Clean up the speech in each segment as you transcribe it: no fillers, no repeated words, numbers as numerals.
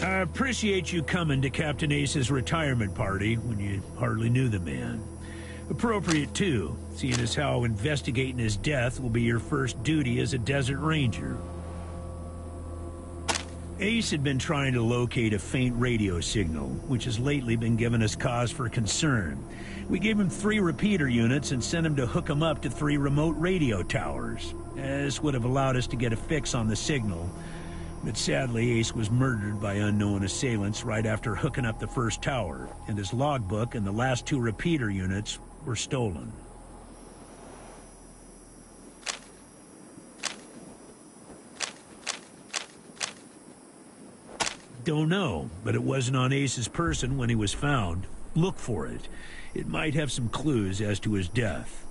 I appreciate you coming to Captain Ace's retirement party when you hardly knew the man. Appropriate, too, seeing as how investigating his death will be your first duty as a Desert Ranger. Ace had been trying to locate a faint radio signal, which has lately been giving us cause for concern. We gave him 3 repeater units and sent him to hook them up to 3 remote radio towers. This would have allowed us to get a fix on the signal. But sadly, Ace was murdered by unknown assailants right after hooking up the first tower, and his logbook and the last 2 repeater units were stolen. Don't know, but it wasn't on Ace's person when he was found. Look for it. It might have some clues as to his death.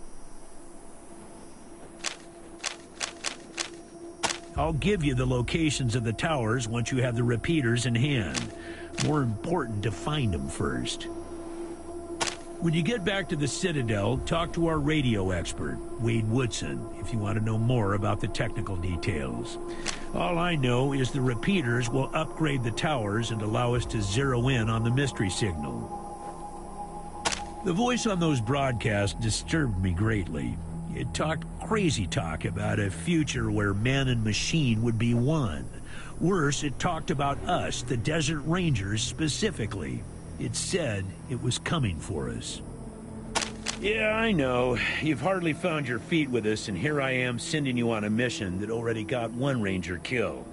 I'll give you the locations of the towers once you have the repeaters in hand. More important to find them first. When you get back to the Citadel, talk to our radio expert, Wade Woodson, if you want to know more about the technical details. All I know is the repeaters will upgrade the towers and allow us to zero in on the mystery signal. The voice on those broadcasts disturbed me greatly. It talked crazy talk about a future where man and machine would be one. Worse, it talked about us, the Desert Rangers, specifically. It said it was coming for us. Yeah, I know. You've hardly found your feet with us, and here I am sending you on a mission that already got 1 Ranger killed.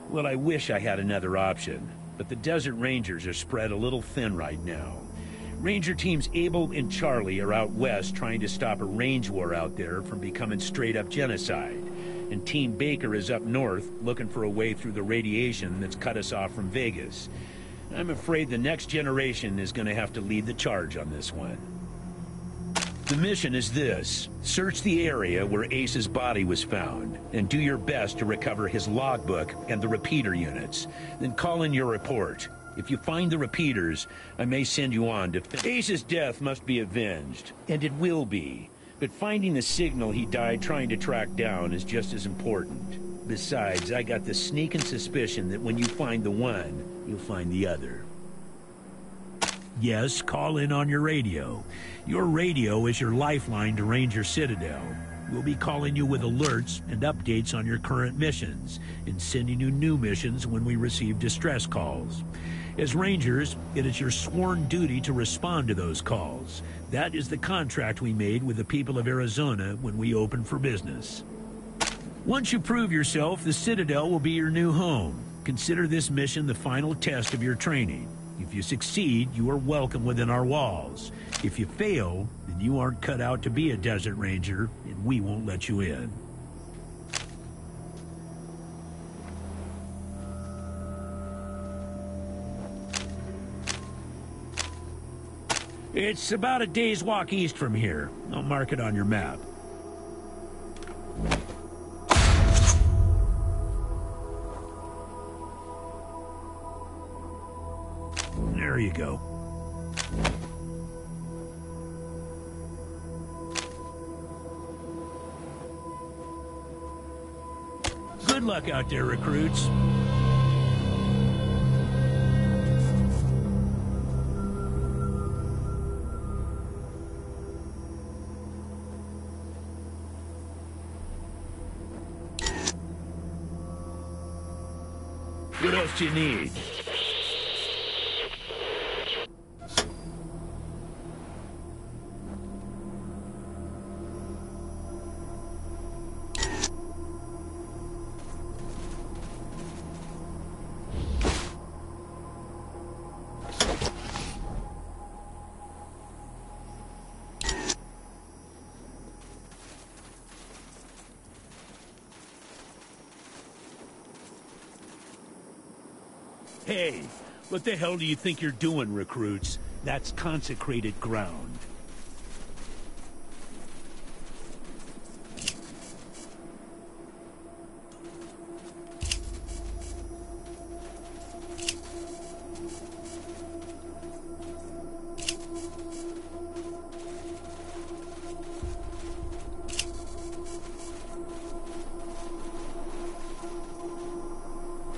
Well, I wish I had another option, but the Desert Rangers are spread a little thin right now. Ranger teams Abel and Charlie are out west trying to stop a range war out there from becoming straight-up genocide. And Team Baker is up north looking for a way through the radiation that's cut us off from Vegas. I'm afraid the next generation is going to have to lead the charge on this one. The mission is this: search the area where Ace's body was found, and do your best to recover his logbook and the repeater units. Then call in your report. If you find the repeaters, I may send you on to... Ace's death must be avenged, and it will be. But finding the signal he died trying to track down is just as important. Besides, I got the sneaking suspicion that when you find the one, you'll find the other. Yes, call in on your radio. Your radio is your lifeline to Ranger Citadel. We'll be calling you with alerts and updates on your current missions, and sending you new missions when we receive distress calls. As Rangers, it is your sworn duty to respond to those calls. That is the contract we made with the people of Arizona when we opened for business. Once you prove yourself, the Citadel will be your new home. Consider this mission the final test of your training. If you succeed, you are welcome within our walls. If you fail, then you aren't cut out to be a Desert Ranger, and we won't let you in. It's about a day's walk east from here. I'll mark it on your map. There you go. Good luck out there, recruits. What else do you need? Hey, what the hell do you think you're doing, recruits? That's consecrated ground.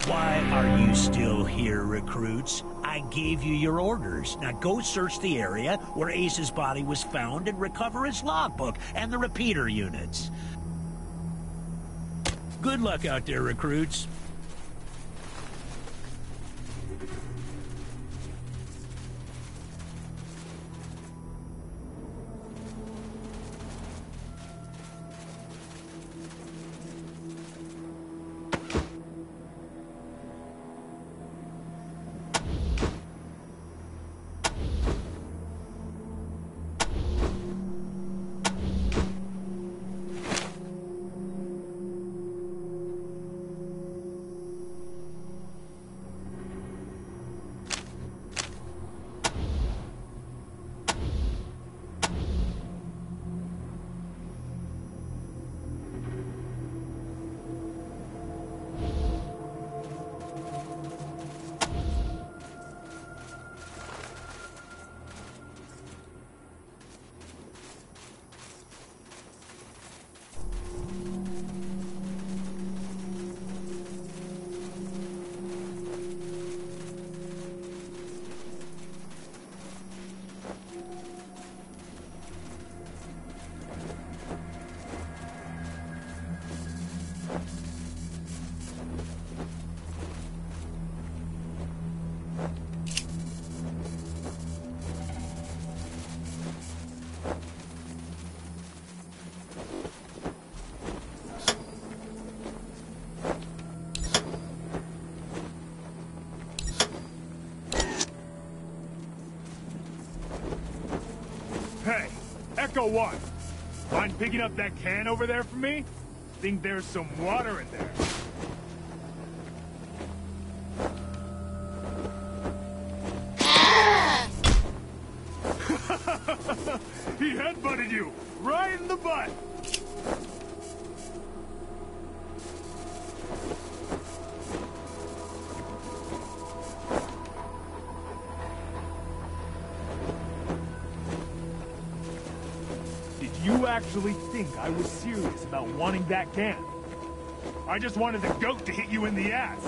Why are you still here, recruits. I gave you your orders. Now go search the area where Ace's body was found and recover his logbook and the repeater units. Good luck out there, recruits. Hey, Echo 1. Mind picking up that can over there for me? Think there's some water in there. He headbutted you right in the butt. You actually think I was serious about wanting that can? I just wanted the goat to hit you in the ass.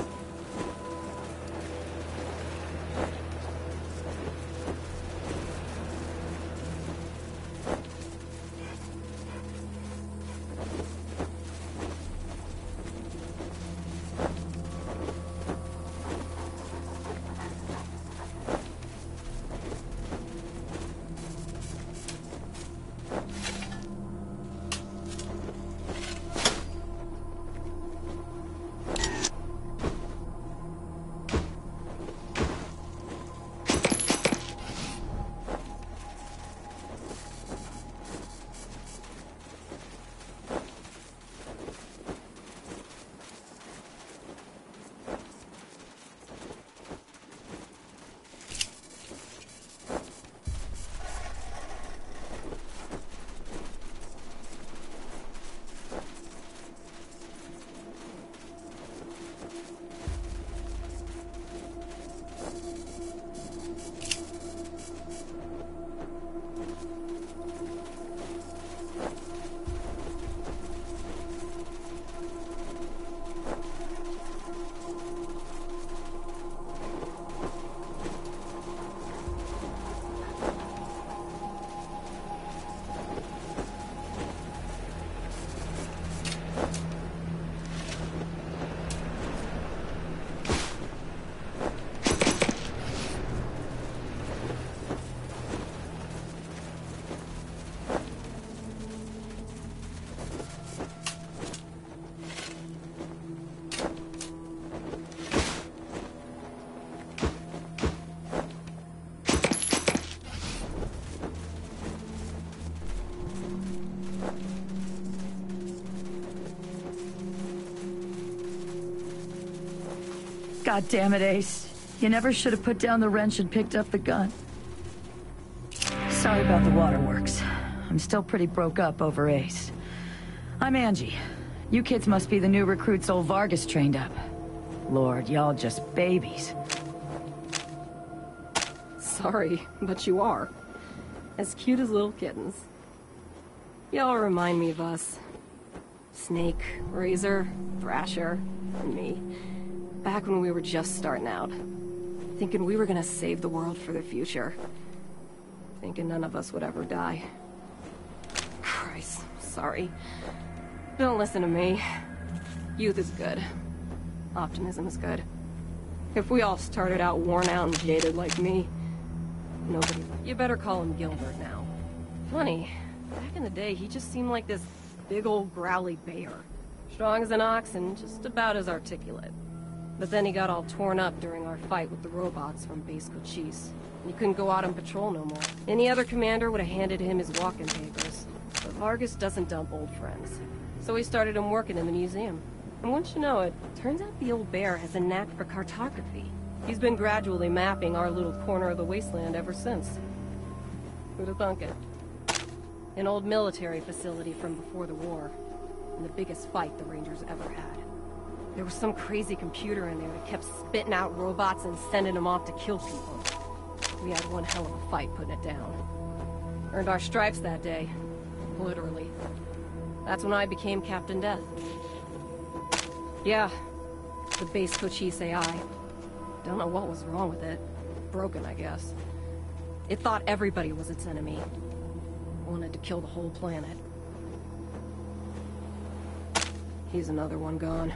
God damn it, Ace. You never should have put down the wrench and picked up the gun. Sorry about the waterworks. I'm still pretty broke up over Ace. I'm Angie. You kids must be the new recruits old Vargas trained up. Lord, y'all just babies. Sorry, but you are. As cute as little kittens. Y'all remind me of us. Snake, Razor, Thrasher, and me. Back when we were just starting out. thinking we were gonna save the world for the future. Thinking none of us would ever die. Christ, sorry. Don't listen to me. Youth is good. Optimism is good. If we all started out worn out and jaded like me, nobody... You better call him Gilbert now. Funny, back in the day, he just seemed like this big old growly bear. Strong as an ox and just about as articulate. But then he got all torn up during our fight with the robots from Base Cochise. He couldn't go out on patrol no more. Any other commander would have handed him his walking papers. But Vargas doesn't dump old friends. So he started him working in the museum. And once you know it, turns out the old bear has a knack for cartography. He's been gradually mapping our little corner of the Wasteland ever since. Who'd have thunk it? An old military facility from before the war. And the biggest fight the Rangers ever had. There was some crazy computer in there that kept spitting out robots and sending them off to kill people. We had one hell of a fight putting it down. Earned our stripes that day. Literally. That's when I became Captain Death. Yeah, the Base Cochise AI. Don't know what was wrong with it. Broken, I guess. It thought everybody was its enemy. Wanted to kill the whole planet. He's another one gone.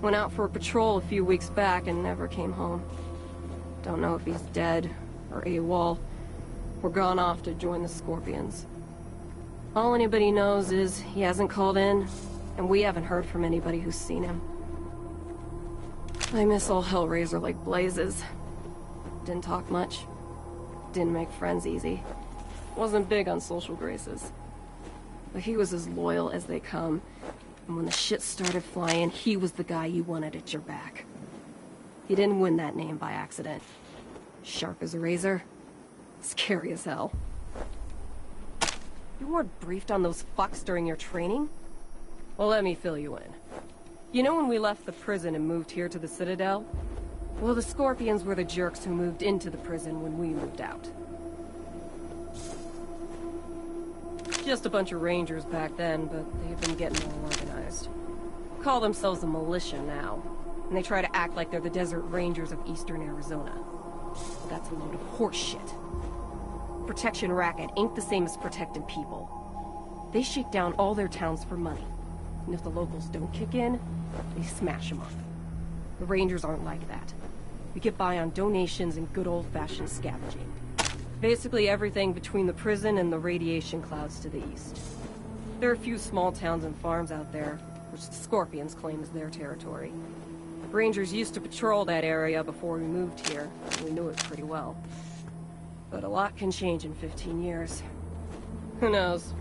Went out for a patrol a few weeks back and never came home. Don't know if he's dead or AWOL or gone off to join the Scorpions. All anybody knows is he hasn't called in, and we haven't heard from anybody who's seen him. I miss old Hellraiser like blazes. Didn't talk much. Didn't make friends easy. Wasn't big on social graces. But he was as loyal as they come, and when the shit started flying, he was the guy you wanted at your back. He didn't win that name by accident. Sharp as a razor, scary as hell. You weren't briefed on those fucks during your training? Well, let me fill you in. You know when we left the prison and moved here to the Citadel? Well, the Scorpions were the jerks who moved into the prison when we moved out. Just a bunch of Rangers back then, but they've been getting more organized. Call themselves a militia now, and they try to act like they're the Desert Rangers of Eastern Arizona. But that's a load of horse shit. Protection racket ain't the same as protecting people. They shake down all their towns for money. And if the locals don't kick in, they smash them up. The Rangers aren't like that. We get by on donations and good old-fashioned scavenging. Basically everything between the prison and the radiation clouds to the east. There are a few small towns and farms out there, which the Scorpions claim is their territory. Rangers used to patrol that area before we moved here, and we knew it pretty well. But a lot can change in 15 years. Who knows?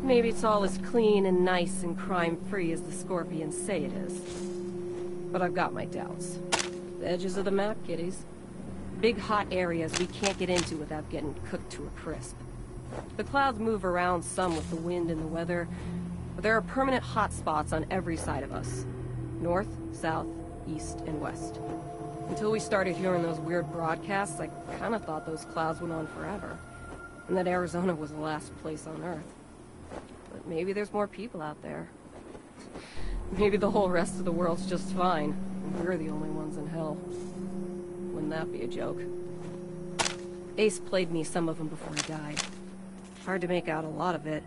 Maybe it's all as clean and nice and crime-free as the Scorpions say it is. But I've got my doubts. The edges of the map, kiddies. Big hot areas we can't get into without getting cooked to a crisp. The clouds move around some with the wind and the weather, but there are permanent hot spots on every side of us. North, south, east, and west. Until we started hearing those weird broadcasts, I kinda thought those clouds went on forever. And that Arizona was the last place on Earth. But maybe there's more people out there. Maybe the whole rest of the world's just fine, and we're the only ones in hell. Wouldn't that be a joke? Ace played me some of them before he died. Hard to make out a lot of it,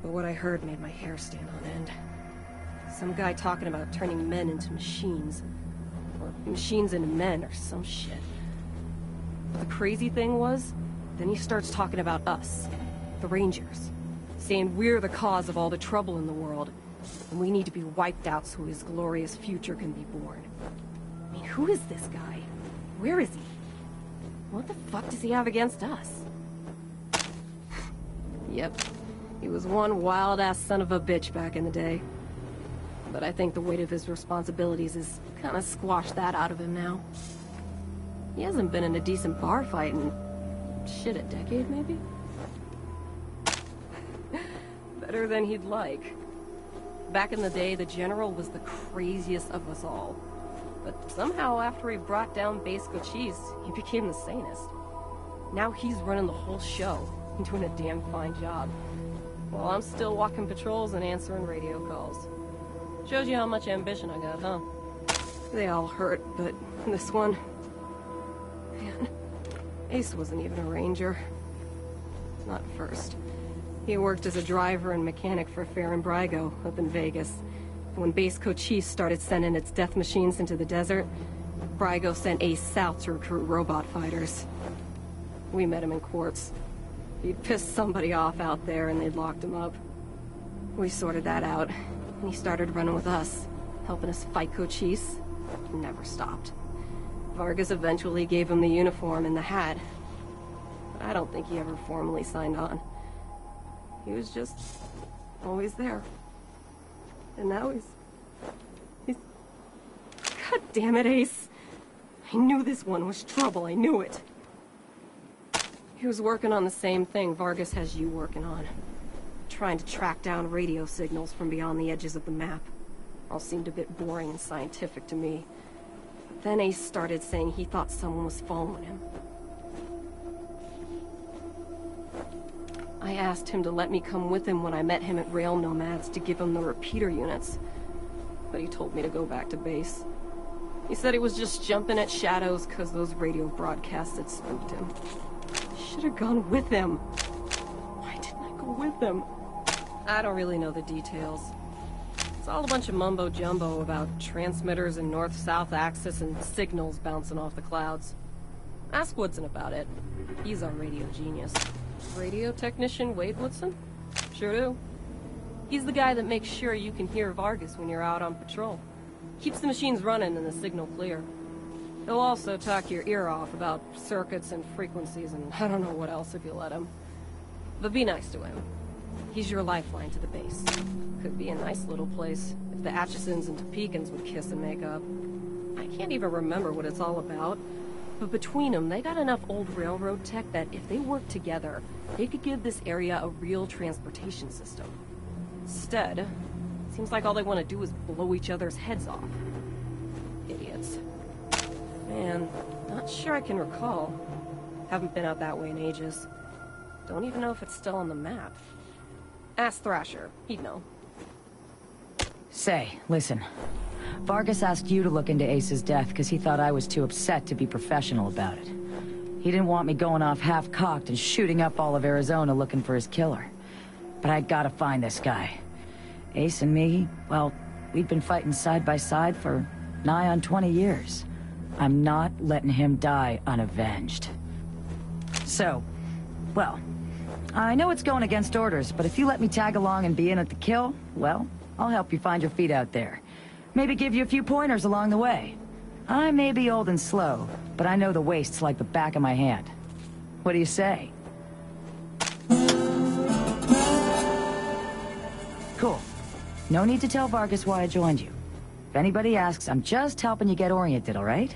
but what I heard made my hair stand on end. Some guy talking about turning men into machines. Or machines into men, or some shit. But the crazy thing was, then he starts talking about us, the Rangers. Saying we're the cause of all the trouble in the world, and we need to be wiped out so his glorious future can be born. I mean, who is this guy? Where is he? What the fuck does he have against us? Yep, he was one wild-ass son of a bitch back in the day. But I think the weight of his responsibilities has kind of squashed that out of him now. He hasn't been in a decent bar fight in, shit, a decade maybe? Better than he'd like. Back in the day, the General was the craziest of us all. But somehow, after he brought down Base Cochise, he became the sanest. Now he's running the whole show, and doing a damn fine job. While I'm still walking patrols and answering radio calls. Shows you how much ambition I got, huh? They all hurt, but this one, Ace wasn't even a ranger. Not at first. He worked as a driver and mechanic for Fair and Brygo up in Vegas. When Base Cochise started sending its death machines into the desert, Brygo sent Ace south to recruit robot fighters. We met him in Quartz. He'd pissed somebody off out there and they'd locked him up. We sorted that out, and he started running with us, helping us fight Cochise. Never stopped. Vargas eventually gave him the uniform and the hat. But I don't think he ever formally signed on. He was just always there. And now he's... God damn it, Ace. I knew this one was trouble, I knew it. He was working on the same thing Vargas has you working on. Trying to track down radio signals from beyond the edges of the map. All seemed a bit boring and scientific to me. But then Ace started saying he thought someone was following him. I asked him to let me come with him when I met him at Rail Nomads to give him the repeater units. But he told me to go back to base. He said he was just jumping at shadows because those radio broadcasts had spooked him. I should have gone with him. Why didn't I go with him? I don't really know the details. It's all a bunch of mumbo-jumbo about transmitters and north-south axis and signals bouncing off the clouds. Ask Woodson about it. He's our radio genius. Radio technician Wade Woodson? Sure do. He's the guy that makes sure you can hear Vargas when you're out on patrol. Keeps the machines running and the signal clear. He'll also talk your ear off about circuits and frequencies and I don't know what else if you let him. But be nice to him. He's your lifeline to the base. Could be a nice little place if the Atchisons and Topekans would kiss and make up. I can't even remember what it's all about. But between them, they got enough old railroad tech that if they worked together, they could give this area a real transportation system. Instead, seems like all they want to do is blow each other's heads off. Idiots. Man, not sure I can recall. Haven't been out that way in ages. Don't even know if it's still on the map. Ask Thrasher. He'd know. Say, listen. Vargas asked you to look into Ace's death because he thought I was too upset to be professional about it. He didn't want me going off half-cocked and shooting up all of Arizona looking for his killer. But I gotta find this guy. Ace and me, well, we'd been fighting side by side for nigh on 20 years. I'm not letting him die unavenged. So, well, I know it's going against orders, but if you let me tag along and be in at the kill, well, I'll help you find your feet out there. Maybe give you a few pointers along the way. I may be old and slow, but I know the wastes like the back of my hand. What do you say? Cool. No need to tell Vargas why I joined you. If anybody asks, I'm just helping you get oriented, all right?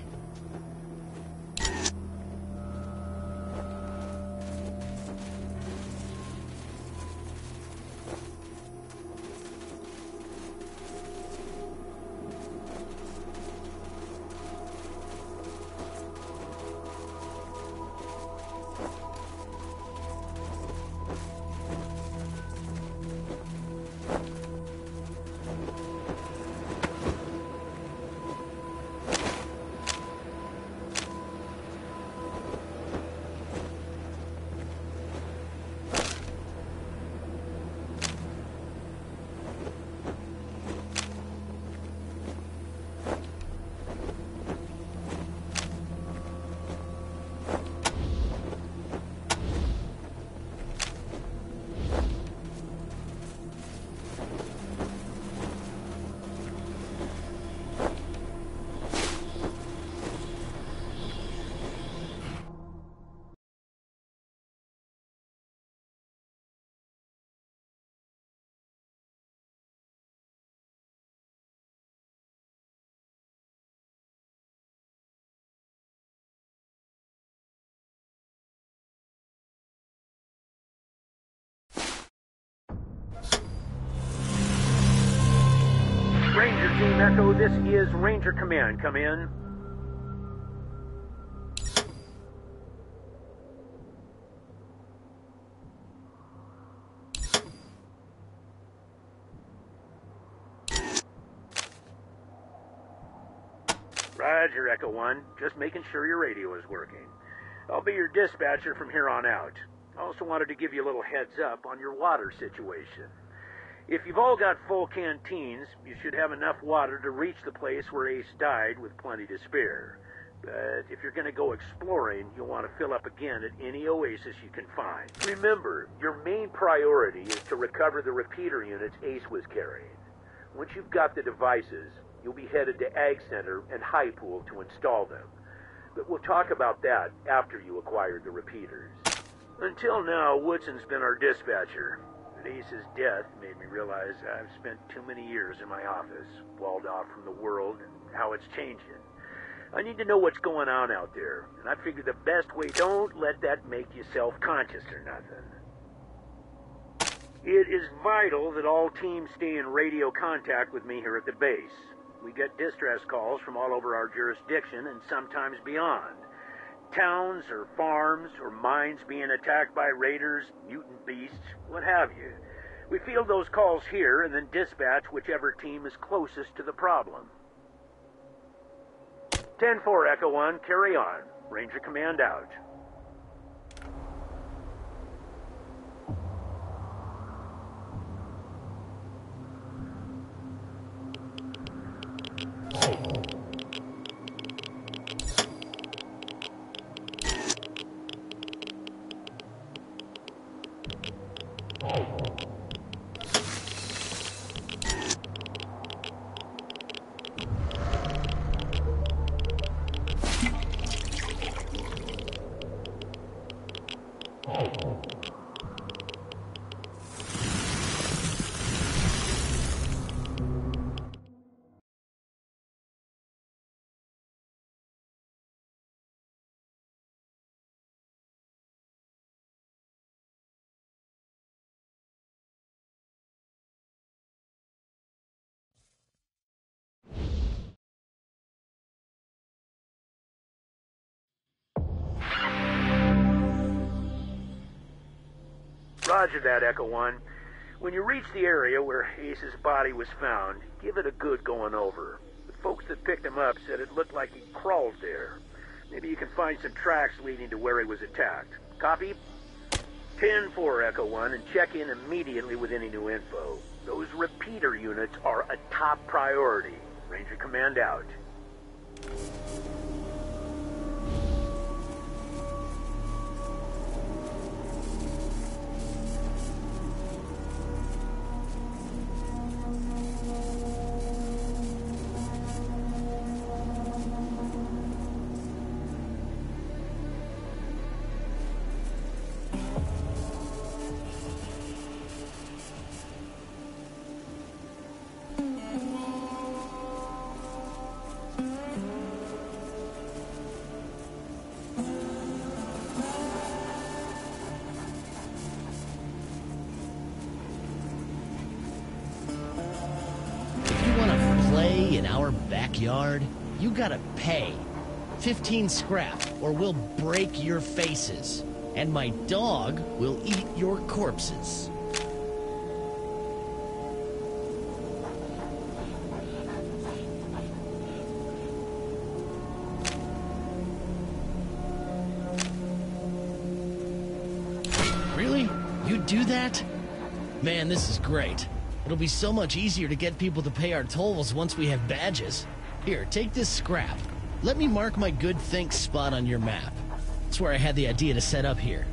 Ranger Team Echo, this is Ranger Command. Come in. Roger, Echo 1. Just making sure your radio is working. I'll be your dispatcher from here on out. I also wanted to give you a little heads up on your water situation. If you've all got full canteens, you should have enough water to reach the place where Ace died with plenty to spare. But if you're going to go exploring, you'll want to fill up again at any oasis you can find. Remember, your main priority is to recover the repeater units Ace was carrying. Once you've got the devices, you'll be headed to Ag Center and High Pool to install them. But we'll talk about that after you acquire the repeaters. Until now, Woodson's been our dispatcher. But Ace's death made me realize I've spent too many years in my office, walled off from the world and how it's changing. I need to know what's going on out there, and I figure the best way, don't let that make you self-conscious or nothing. It is vital that all teams stay in radio contact with me here at the base. We get distress calls from all over our jurisdiction and sometimes beyond. Towns or farms or mines being attacked by raiders, mutant beasts, what have you. We field those calls here and then dispatch whichever team is closest to the problem. 10-4, Echo 1, carry on. Ranger Command out. Roger that, Echo 1. When you reach the area where Ace's body was found, give it a good going over. The folks that picked him up said it looked like he crawled there. Maybe you can find some tracks leading to where he was attacked. Copy? 10-4, Echo 1, and check in immediately with any new info. Those repeater units are a top priority. Ranger Command out. In our backyard, you gotta pay. 15 scrap, or we'll break your faces. And my dog will eat your corpses. Really? You do that? Man, this is great. It'll be so much easier to get people to pay our tolls once we have badges. Here, take this scrap. Let me mark my good think spot on your map. That's where I had the idea to set up here.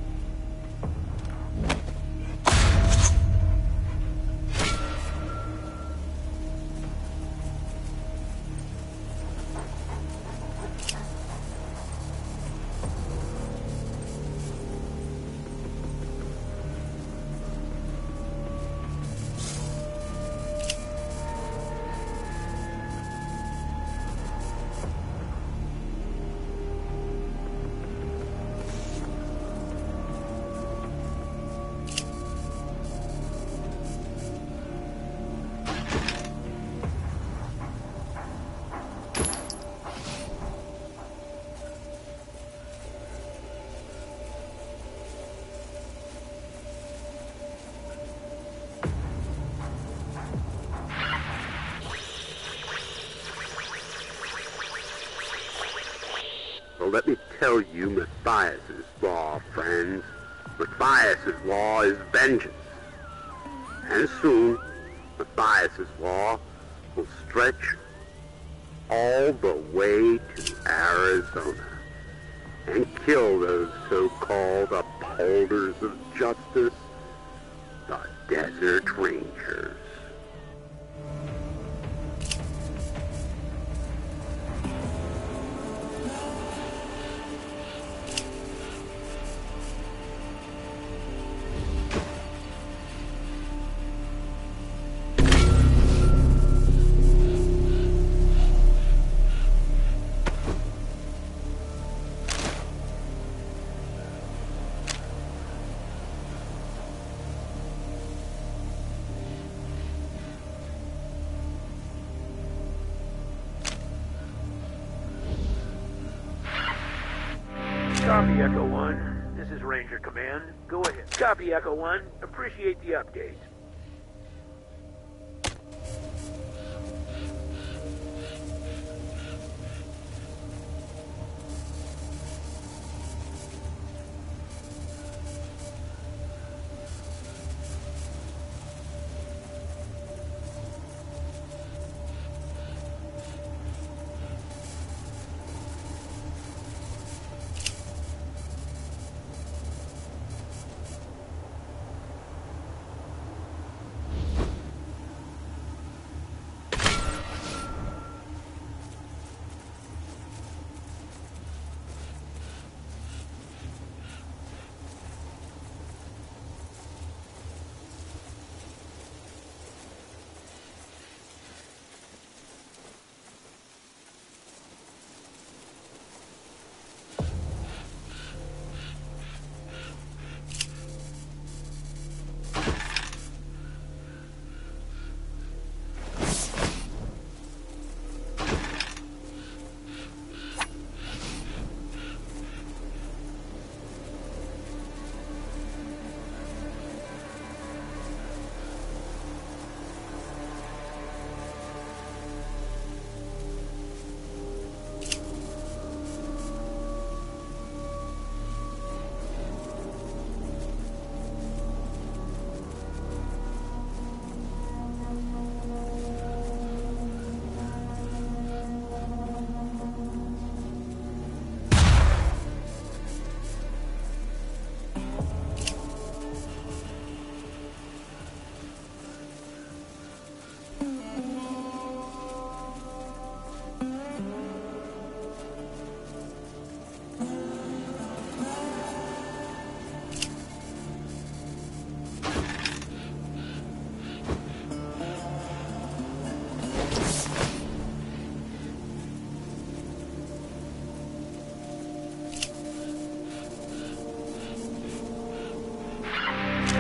tell you Matthias's law, friends. Matthias's law is vengeance. And soon, Matthias's law will stretch all the way to Arizona and kill those so-called upholders of justice, the Desert Rangers. Copy, Echo 1. This is Ranger Command. Go ahead. Copy, Echo 1. Appreciate the update.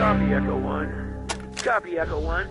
Copy, Echo 1. Copy, Echo 1.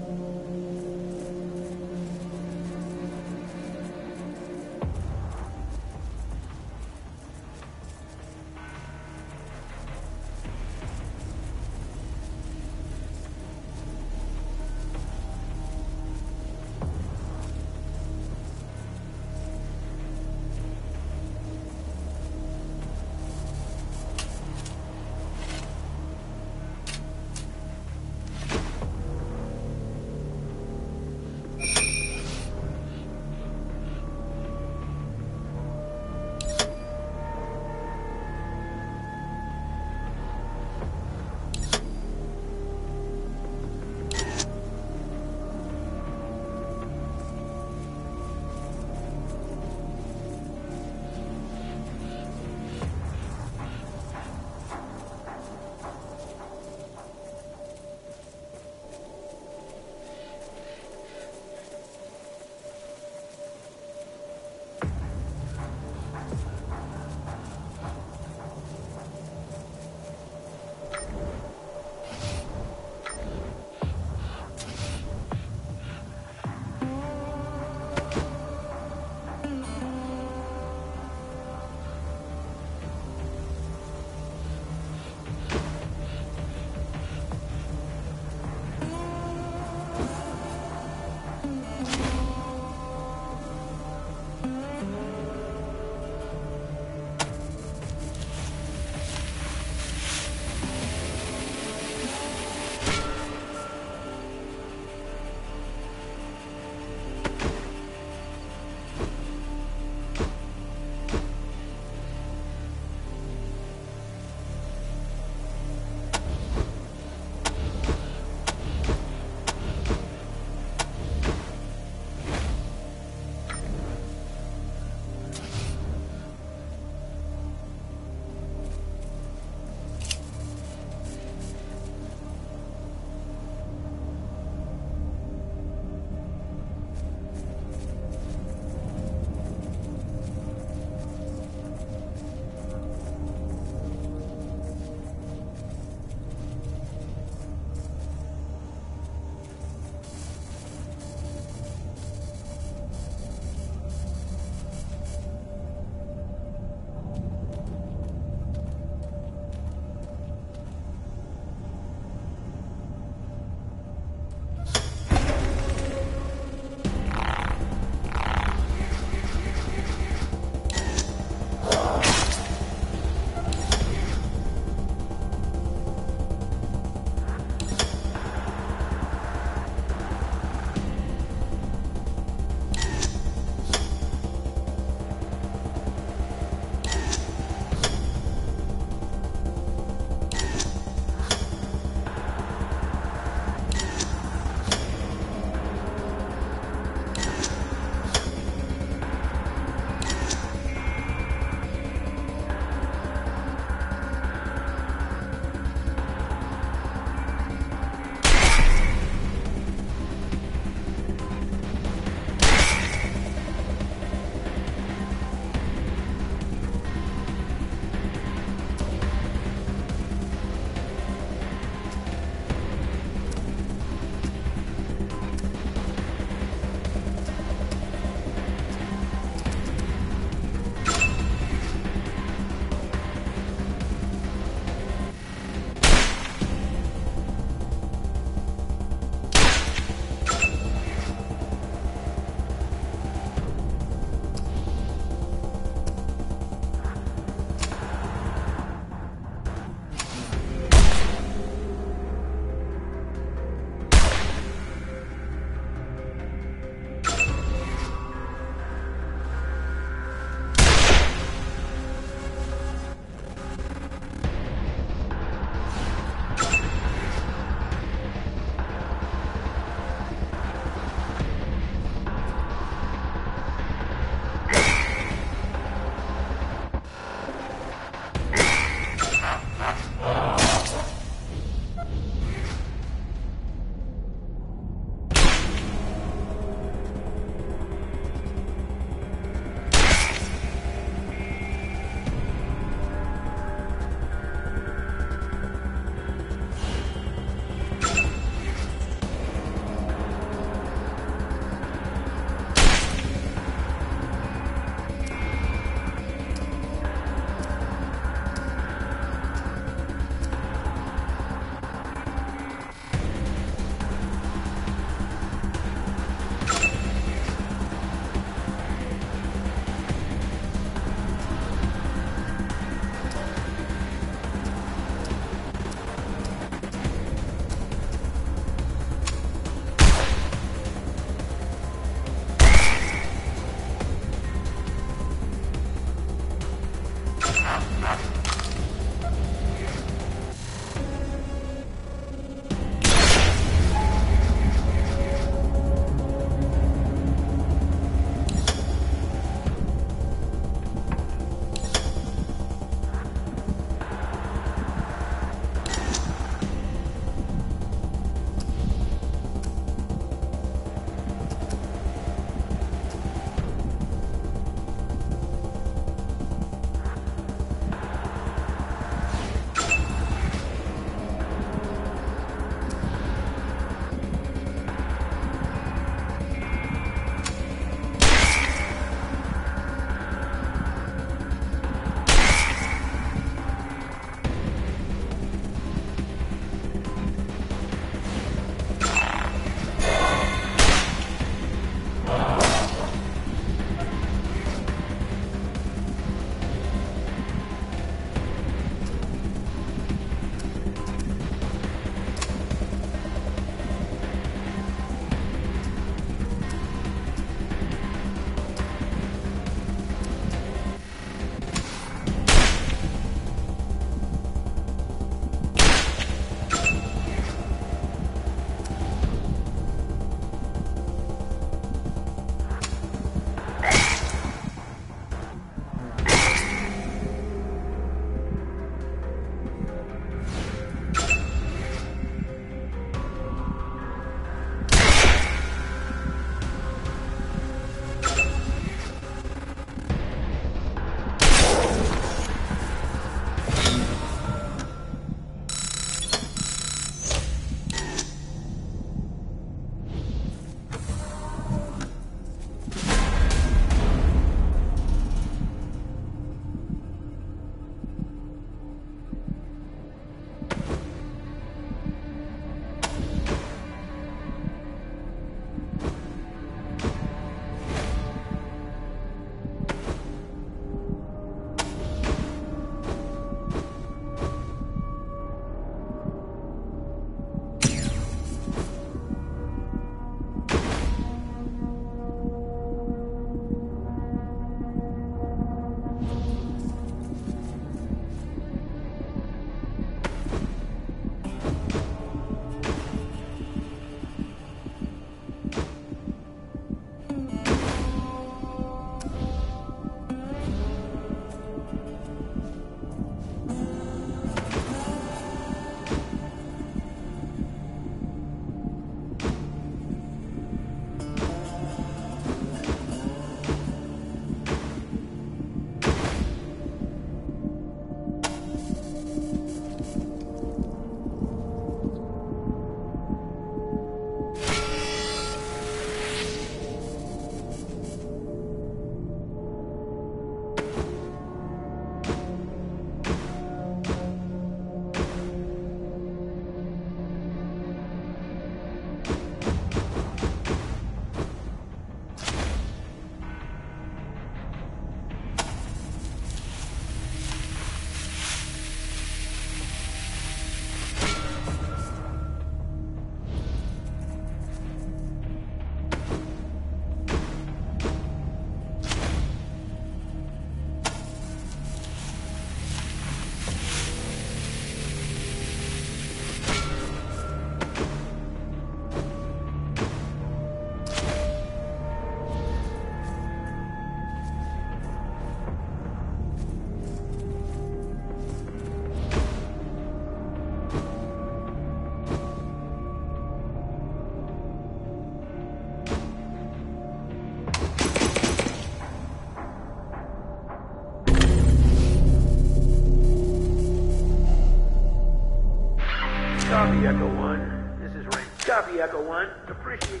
Appreciate.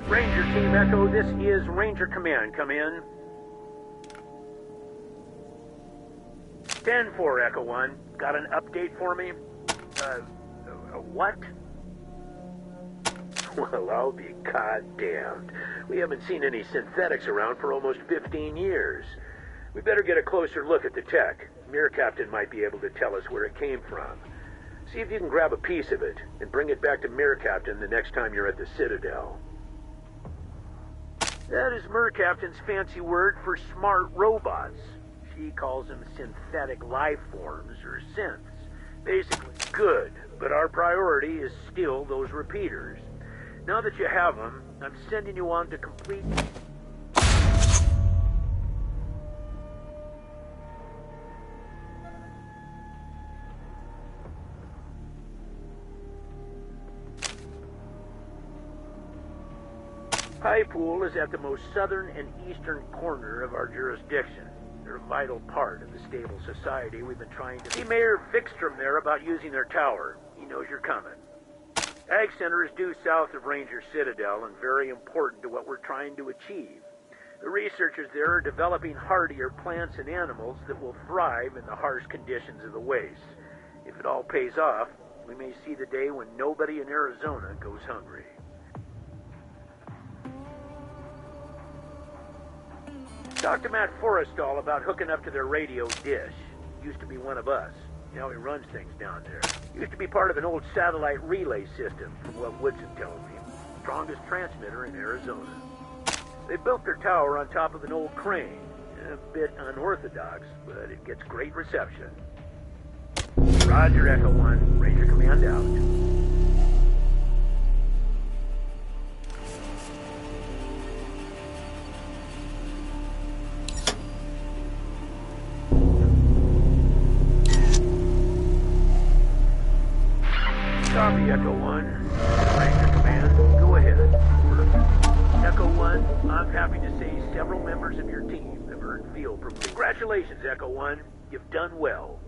Ranger Team Echo, this is Ranger Command. Come in. 10-4, Echo 1. Got an update for me? What? Well, I'll be goddamned. We haven't seen any synthetics around for almost 15 years. We better get a closer look at the tech. Mirror Captain might be able to tell us where it came from. See if you can grab a piece of it and bring it back to Mirror Captain the next time you're at the Citadel. That is Mirror Captain's fancy word for smart robots. She calls them synthetic life forms, or synths. Basically good, but our priority is still those repeaters. Now that you have them, I'm sending you on to complete... High Pool is at the most southern and eastern corner of our jurisdiction. They're a vital part of the stable society we've been trying to... See Mayor Vikstrom there about using their tower. He knows you're coming. Ag Center is due south of Ranger Citadel and very important to what we're trying to achieve. The researchers there are developing hardier plants and animals that will thrive in the harsh conditions of the wastes. If it all pays off, we may see the day when nobody in Arizona goes hungry. Talked to Matt Forrestal about hooking up to their radio dish. Used to be one of us. Now he runs things down there. Used to be part of an old satellite relay system, from what Woodson tells me. Strongest transmitter in Arizona. They built their tower on top of an old crane. A bit unorthodox, but it gets great reception. Roger, Echo 1. Ranger Command out. Copy, Echo 1. Ranger Command, go ahead. Over. Echo 1, I'm happy to say several members of your team have earned field. Congratulations, Echo 1. You've done well.